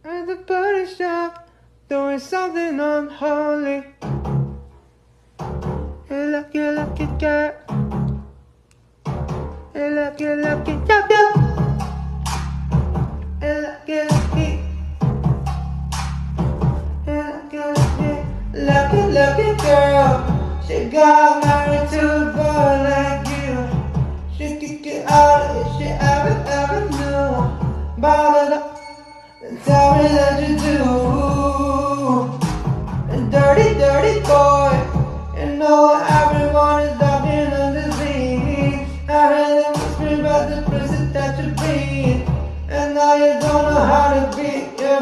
at the body shop, doing something unholy. Hey, lucky girl. Hey, lucky, yup, yup. Hey, lucky. Hey, lucky girl. She got married to a boy like you. She could get out if she ever knew. Bottled up and tell me that you do. Dirty boy. You know everyone is talking on the scene. I heard them whispering about the prison that you be. And now you don't know how to be. You're